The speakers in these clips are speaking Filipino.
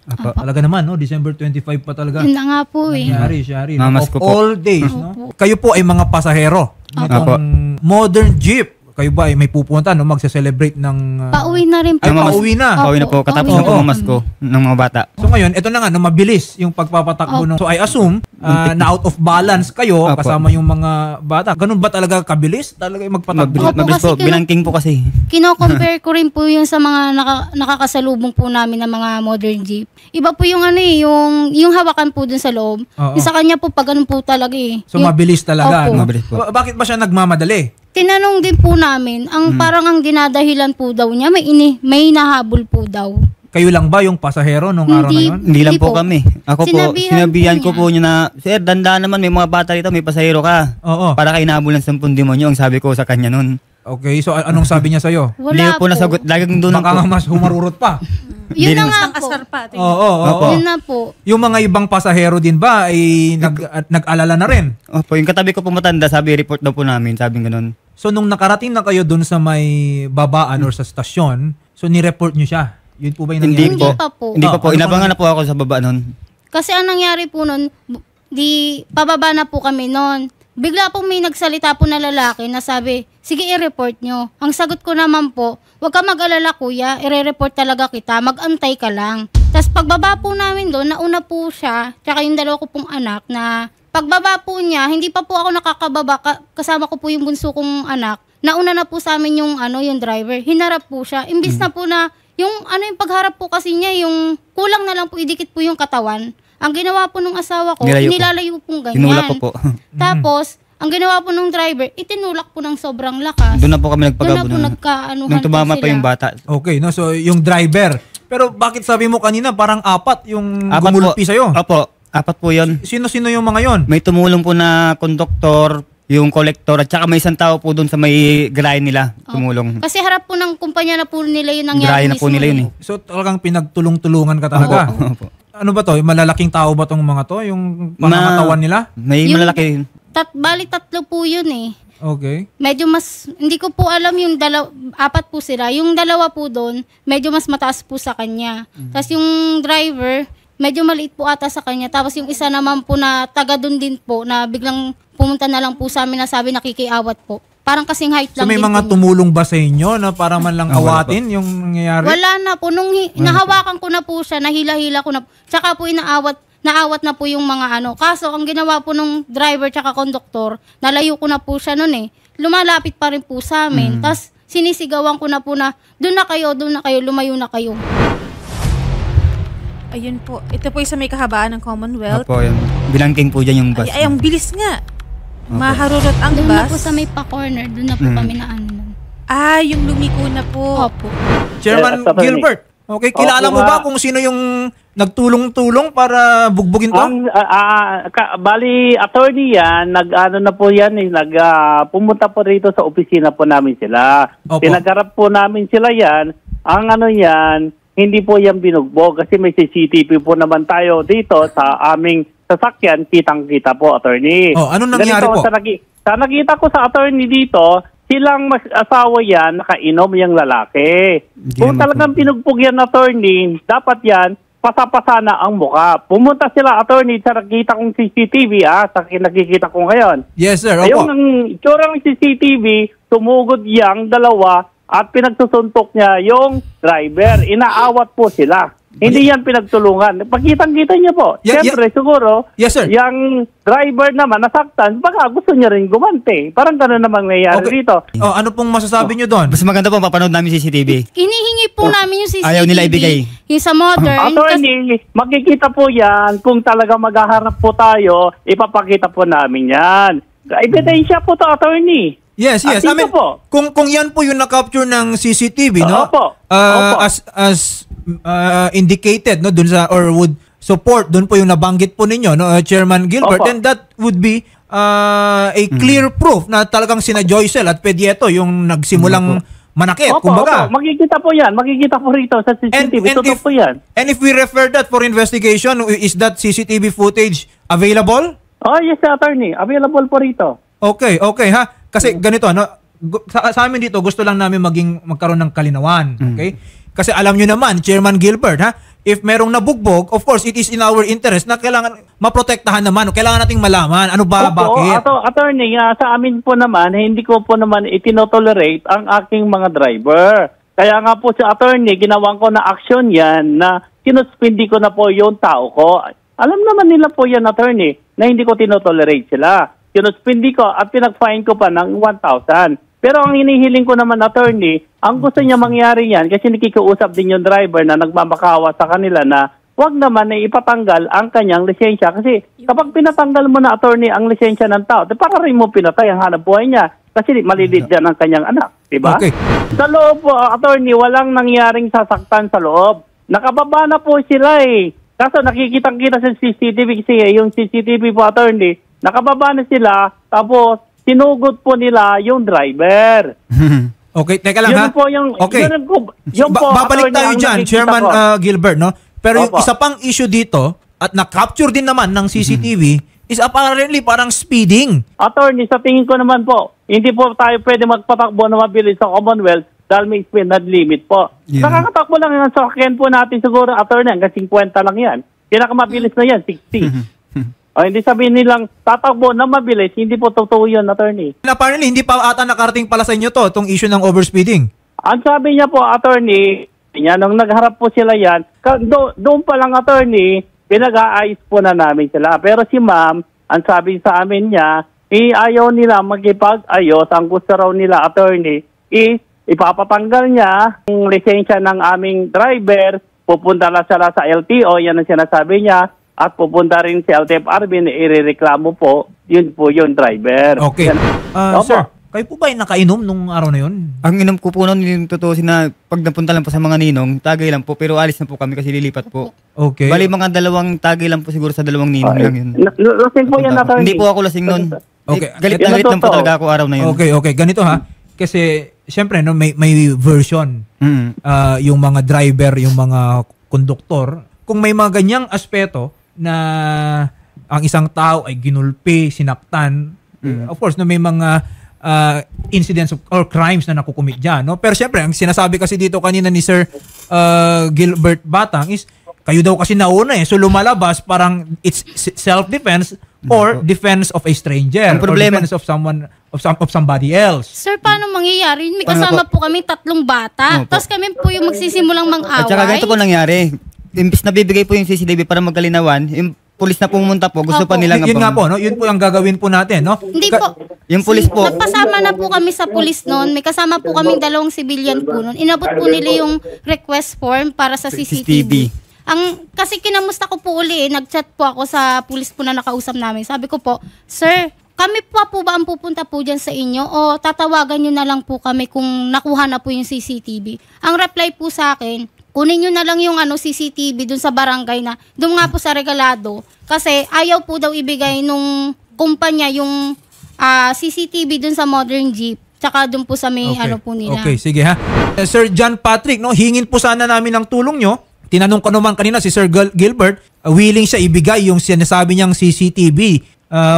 Talaga naman, no? December 25 pa talaga. Yun na nga po eh. Shari. Mamas Of ko po. all days, no? Kayo po ay mga pasahero. Opo. Itong modern jeep. Kayo ba ay may pupunta, no? Magse-celebrate ng... Pauwi na rin po. Ay, pauwi na. Pauwi na po. Katapos pauwi na po na. mamas ko ng mga bata. So ngayon, ito na nga, no, mabilis yung pagpapatakbo. No? So I assume na out of balance kayo Opo. kasama yung mga bata. Ganun ba talaga kabilis? Talaga yung magpatakbo? Opo, Mabilis po. kasi Binangking po kasi. Kino-compare ko rin po yung sa mga nakakasalubong po namin ng mga modern jeep. Iba po yung ano eh, yung hawakan po dun sa loob. Oo. Yung sa kanya po pag ganun po talaga eh. So Yung- mabilis talaga. Opo. No? Mabilis po. Bakit ba siya nagmamadali? Tinanong din po namin, parang ang dinadahilan po daw niya, may nahabol po daw. Kayo lang ba yung pasahero nung araw na yun? Hindi lang po kami. Ako po, Sinabihan sinabihan po ko po niya na, Sir, dandaan naman, may mga bata rito, may pasahero ka. Oo. Para kayo nahabol ng 10 demonyo, ang sabi ko sa kanya nun. Okay, so anong sabi niya sa'yo? Wala Hindi ko po nasagot. Laging doon Baka nga po. mas humarurot pa. Yun na Hindi nga Ang po. asar pa. Oo. Opo. Yun na po. Yung mga ibang pasahero din ba ay nag-alala na rin? Opo, yung katabi ko po matanda, sabi, report daw po namin, sabi ganun. So nung nakarating na kayo dun sa may babaan or sa stasyon, so ni-report nyo siya? Yun po ba yung Hindi nangyari? Hindi po. pa po. Hindi pa po. Ano Inabangan na po ako sa baba nun. Kasi ang nangyari po nun, pababa na po kami nun. Bigla po may nagsalita po na lalaki na sabi, sige i-report nyo. Ang sagot ko naman po, huwag ka mag-alala kuya, i-report talaga kita, mag-antay ka lang. Tapos pagbaba po namin doon, nauna po siya, tsaka yung dalawa ko pong anak na pagbaba po niya, hindi pa po ako nakakababa, kasama ko po yung bunso kong anak. Nauna na po sa amin yung driver. Hinarap po siya. Imbis na po na yung pagharap po kasi niya, yung kulang na lang po idikit po yung katawan. Ang ginawa po nung asawa ko, Nilalayo po. nilalayo pong ganyan. Tinulak ko po. Tapos, ang ginawa po nung driver, itinulak po ng sobrang lakas. Doon na po kami Doon na nagpagabo po nun. nagkaanuhan Nung tumama po pa sila. yung bata. Okay, no? So yung driver. Pero bakit sabi mo kanina parang apat yung Apat gumulpi po. sa'yo? Opo, apat po yun. Sino-sino yung mga yon? May tumulong po na konduktor, yung kolektor, at saka may isang tao po doon sa may garahe nila tumulong. Kasi harap po ng kumpanya na po nila yun nangyari Garahe na po mismo nila yun eh. So talagang pinagtulong-tulungan ka talaga? Opo. Ano ba to? Malalaking tao ba tong mga to? Yung pangangatawan nila? May Yung- malalaki. Bali tatlo po yun eh. Okay. Medyo mas, hindi ko po alam yung apat po sila. Yung dalawa po doon, medyo mas mataas po sa kanya. Tapos yung driver, medyo maliit po ata sa kanya. Tapos yung isa naman po na taga doon din po, na biglang pumunta na lang po sa amin na sabi nakikiawat po. Parang kasing height So lang may din mga po. tumulong ba sa inyo na para man lang Wala awatin yung nangyayari? Wala na po. Nung nahawakan ko na po siya, nahila-hila ko na. Tsaka po naawat na po yung mga Kaso ang ginawa po nung driver tsaka konduktor, nalayo ko na po siya nun eh. Lumalapit pa rin po sa amin. Tapos sinisigawan ko na po na, doon na kayo, lumayo na kayo. Ayun po. Ito po yung sa may kahabaan ng Commonwealth. Opo, yun. Bilangking po dyan yung bus. Ay, ang bilis nga. Maharurot ang Doon bus. na po sa may pa-corner, doon na po kami na nun. Ah, yung lumiko na po. Opo. Chairman Yes, Attorney. Gilbert, okay, kilala Opo mo ba nga. kung sino yung nagtulong-tulong para bugbugin to? Bali, attorney yan, na po yan, pumunta po rito sa opisina po namin sila. Opo. Pinagharap po namin sila yan. Ang yan, hindi po yan binugbog kasi may CCTV po naman tayo dito sa aming sasakyan, kitang-kita po, attorney. Oh, anong nangyari Ganito, po? Sa nakita ko sa attorney dito, silang asawa yan, nakainom yung lalaki. Hindi Kung naman talagang po. pinugbog yan, attorney, dapat yan, pasapasa na ang muka. Pumunta sila, attorney, sa nakita kong CCTV, sa nakikita ko ngayon. Yes, sir. Ayun Opo. ang itsura ng CCTV, tumugod yang dalawa at pinagsusuntok niya yung driver. Inaawat po sila. Hindi yan pinagtulungan. Pagkitang-kita niya po. Siyempre, siguro, Yes, sir. yung driver naman nasaktan, baka gusto niya rin gumante. Parang gano'n namang nangyayari Okay. dito. Oh, ano pong masasabi nyo doon? Mas maganda po, mapanood namin CCTV. Hinihingi po namin yung CCTV. Ayaw nila ibigay. Yung sa modern. Attorney, makikita po yan. Kung talaga maghaharap po tayo, ipapakita po namin yan. Ebidensya po to, attorney. Yes, yes. At I mean, ito po. kung yan po yung na-capture ng CCTV, no? Opo. Uh, Opo. as indicated, no, dun sa or would support dun po yung nabanggit po ninyo, no, Chairman Gilbert, Opo. and that would be a clear proof na talagang sina Joycel at Pedieto yung nagsimulang manakit, kumbaga. Opo, makikita po yan. Makikita po rito sa CCTV. Totoo po yan. And if we refer that for investigation, is that CCTV footage available? Oh, yes, attorney. Available po rito. Okay, okay ha. Kasi ganito, no, sa amin dito gusto lang namin magkaroon ng kalinawan, okay? Kasi alam nyo naman, Chairman Gilbert, ha, if merong nabugbog, of course, it is in our interest na kailangan maprotektahan naman. Kailangan nating malaman. Ano ba, bakit? Attorney, sa amin po naman, hindi ko po naman itinotolerate ang aking mga driver. Kaya nga po sa attorney, ginawan ko na action yan na sinuspindi ko na po yung tao ko. Alam naman nila po yan, attorney, na hindi ko tinotolerate sila. Sinuspindi ko at pinag-fine ko pa ng 1,000. Pero ang hinihiling ko naman, attorney, ang gusto niya mangyari yan, kasi nakikiusap din yung driver na nagmamakawa sa kanila na wag naman na ipatanggal ang kanyang lisensya. Kasi kapag pinatanggal mo na, attorney, ang lisensya ng tao, para rin mo pinatay ang hanap buhay niya. Kasi malilid dyan ang kanyang anak. Diba? Okay. Sa loob po, attorney, walang nangyaring sasaktan sa loob. Nakababa na po sila eh. Kaso nakikita-kita sa CCTV kasi yung CCTV po, attorney, nakababa na sila, tapos sinugod po nila yung driver. Okay, teka lang Yun ha. po yung, okay. yun po, Babalik attorney, tayo ang dyan, nakikita Chairman ko. Gilbert, no? Pero yung Opo. isa pang issue dito, at na-capture din naman ng CCTV, is apparently parang speeding. Attorney, sa tingin ko naman po, hindi po tayo pwede magpatakbo na mabilis sa Commonwealth dahil may speed limit po. Yeah. Nakakatakbo lang yan sa sakyan po natin siguro, attorney, hanggang 50 lang yan. Pinakamabilis na yan, 60. O, hindi sabihin nilang tatakbo na mabilis, hindi po totoo yun, attorney. And apparently, hindi pa ata nakarating pala sa inyo to, itong issue ng overspeeding. Ang sabi niya po, attorney, nung nagharap po sila yan, doon pa lang, attorney, pinag-aayos po na namin sila. Pero si ma'am, ang sabi sa amin niya, ayaw nila magkipag-ayos. Ang gusto raw nila, attorney, is ipapatanggal niya ang lisensya ng aming driver, pupunta na sila sa LTO, yan ang sinasabi niya, at pupunta rin si LTFRB na irereklamo po, yun po yung driver. Okay. Yan. Opo. Sir, kayo po ba ay nakainom nung araw na yun? Ang inom ko po noon, yung totoo na pag napunta lang po sa mga ninong, tagay lang po, pero alis na po kami kasi lilipat po. Okay. Bali mga dalawang tagay lang po siguro sa dalawang ninong lang yun. Lasing po yan, attorney. Hindi po ako lasing noon. Okay. Galit Ito na galit lang po totoo. talaga ako araw na yun. Okay. Ganito ha. Kasi, syempre, no, may version. Yung mga driver, yung mga konduktor. Kung may mga ganyang aspeto na ang isang tao ay ginulpi, sinaktan, of course, no, may mga incidents or crimes na nakukumit dyan. No? Pero syempre, ang sinasabi kasi dito kanina ni Sir Gilbert Batang is, kayo daw kasi nauna eh. So lumalabas parang it's self-defense or defense of a stranger Ang problema- or defense of someone of somebody else. Sir, paano mangyayari? May Paano kasama po kami 3 bata. Opo. Tapos kami po yung magsisimulang At saka ganito po mang-away. nangyari. Imbis na bibigay po yung CCTV para magkalinawan, yung pulis na pumunta po, gusto pa Opo. nilang Yun nga po, no? Yun po ang gagawin po natin, no? Hindi Ka- po. Yung pulis po, Nagpasama na po kami sa pulis noon. May kasama po kaming 2 civilian po noon. Inabot po nila yung request form para sa CCTV. Kasi kinamusta ko po uli, nag-chat po ako sa pulis po na nakausap namin. Sabi ko po, Sir, kami pa po ba ang pupunta po dyan sa inyo o tatawagan nyo na lang po kami kung nakuha na po yung CCTV? Ang reply po sa akin, kunin nyo na lang yung CCTV dun sa barangay na, dun nga po sa Regalado. Kasi ayaw po daw ibigay nung kumpanya yung CCTV dun sa Modern Jeep. Tsaka dun po sa may po nila. Okay, sige ha. Sir John Patrick, no, hingin po sana namin ng tulong nyo. Tinanong ko naman kanina si Sir Gilbert, willing siya ibigay yung sinasabi niyang CCTV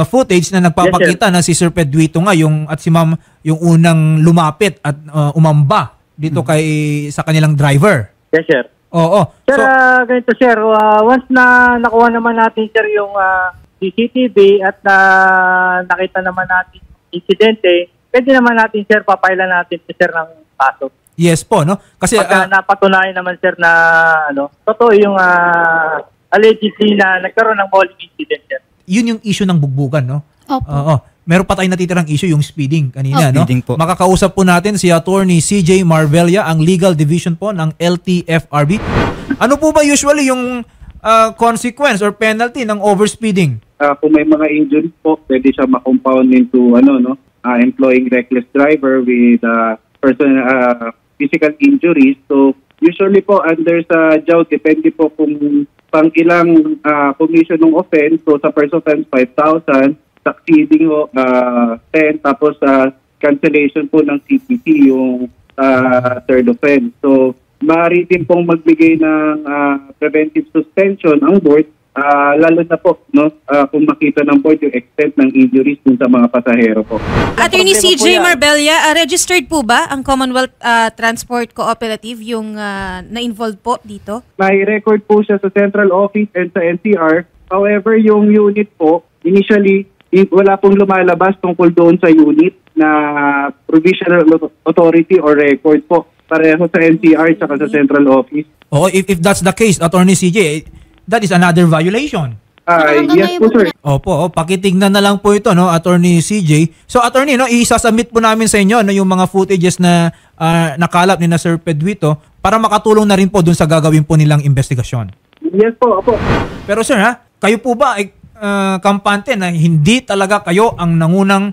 footage na nagpapakita na si Sir Pedwito nga at si Ma'am yung unang lumapit at umamba dito sa kanilang driver. Yes, sir. Oo. Sir, So, ganito sir, once na nakuha naman natin sir yung CCTV at nakita naman natin yung insidente, pwede naman natin sir, papailan natin sir ng kaso. yes po, no? Kasi Pagka napatunayan naman sir na totoo yung allegedly na nagkaroon ng bowling incident sir. yun yung issue ng bugbugan, no? Opo. Oo. Meron pa tayong natitirang issue, yung speeding kanina, no? Speeding po. Makakausap po natin si Attorney CJ Marvella, ang Legal Division po ng LTFRB. Ano po ba usually yung consequence or penalty ng overspeeding? Kung may mga injuries po, pwede siya ma-compound into employing reckless driver with physical injuries. So usually po under sa JAW, depende po kung pang ilang commission ng offense. So sa first offense 5,000, succeeding 10, tapos cancellation po ng CPT yung third offense. So maaari din pong magbigay ng preventive suspension ang board lalo na po kung makita ng board yung extent ng injuries dun sa mga pasahero po. Attorney Problema po CJ yan. Marbella, registered po ba ang Commonwealth Transport Cooperative yung na-involved po dito? May record po siya sa central office and sa NCR. However, yung unit po, initially, wala pong lumalabas tungkol doon sa unit na provisional authority or record po. Pareho sa NCR at sa central office. Oo, if that's the case, Attorney CJ, that is another violation. Hanggang Yes ngayon po, po sir. Opo, pakitignan na lang po ito, no, Attorney CJ. So, Attorney, no, isasubmit po namin sa inyo no, yung mga footages na nakalap ni na Sir Pedwito para makatulong na rin po dun sa gagawin po nilang investigasyon. Yes po, opo. Pero sir, kayo po ba ay kampante na hindi talaga kayo ang nangunang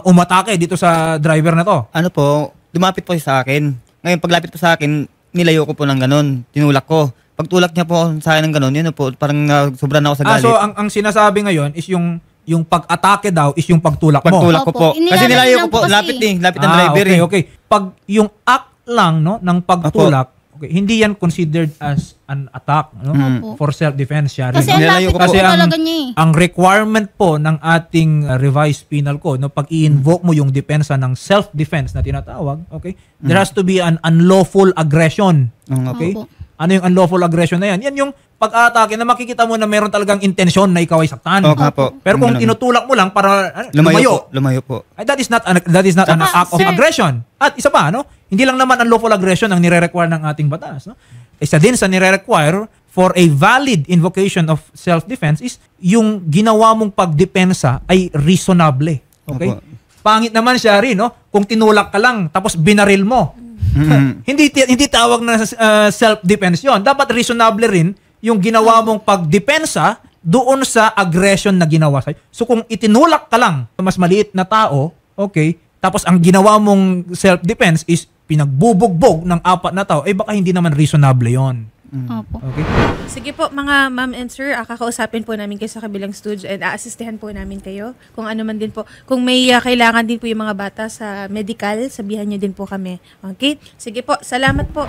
umatake dito sa driver na to? Ano po, lumapit po siya sa akin. Ngayon, paglapit po sa akin, nilayo ko po ng ganun. Tinulak ko. Pagtulak niya po sa akin ng ganun, yun po, parang sobrang ako sa galit. So, ang sinasabi ngayon is yung pag-atake daw is yung pagtulak mo. Pagtulak ko Opo. po. Kasi nilayo ko po, lapit lapit ng driver okay, okay. Pag yung act lang no ng pagtulak, okay, hindi yan considered as an attack no Opo. for self-defense siya. Kasi ang Nilayo lapit ko po Kasi talaga niya eh. ang requirement po ng ating revised penal code, no, pag i-invoke mo yung depensa ng self-defense na tinatawag, okay, there has to be an unlawful aggression. Okay? Opo. Ano yung unlawful aggression na yan? Yan yung pag-atake na makikita mo na meron talagang intensyon na ikaw ay saktan. Oo nga po. Pero kung Ganun. tinutulak mo lang para Lumayo po. ay, that is not an act of sir- aggression. At isa pa, no? Hindi lang naman unlawful aggression ang nire-require ng ating batas, no? Isa din sa nire-require for a valid invocation of self-defense is yung ginawa mong pagdepensa ay reasonable. Okay? Opo. Pangit naman siya rin, no? Kung tinulak ka lang tapos binaril mo. hindi tawag na self-defense 'yon. Dapat reasonable rin yung ginawa mong pagdepensa doon sa aggression na ginawa sa'yo. So kung itinulak ka lang sa mas maliit na tao, okay, tapos ang ginawa mong self-defense is pinagbubugbog ng 4 na tao, eh baka hindi naman reasonable 'yon. Opo. Okay? Sige po mga ma'am and sir, kakausapin po namin kayo sa kabilang studio and aasistihan po namin kayo kung ano man din po. Kung may kailangan din po yung mga bata sa medical, sabihan nyo din po kami. Okay? Sige po, salamat po.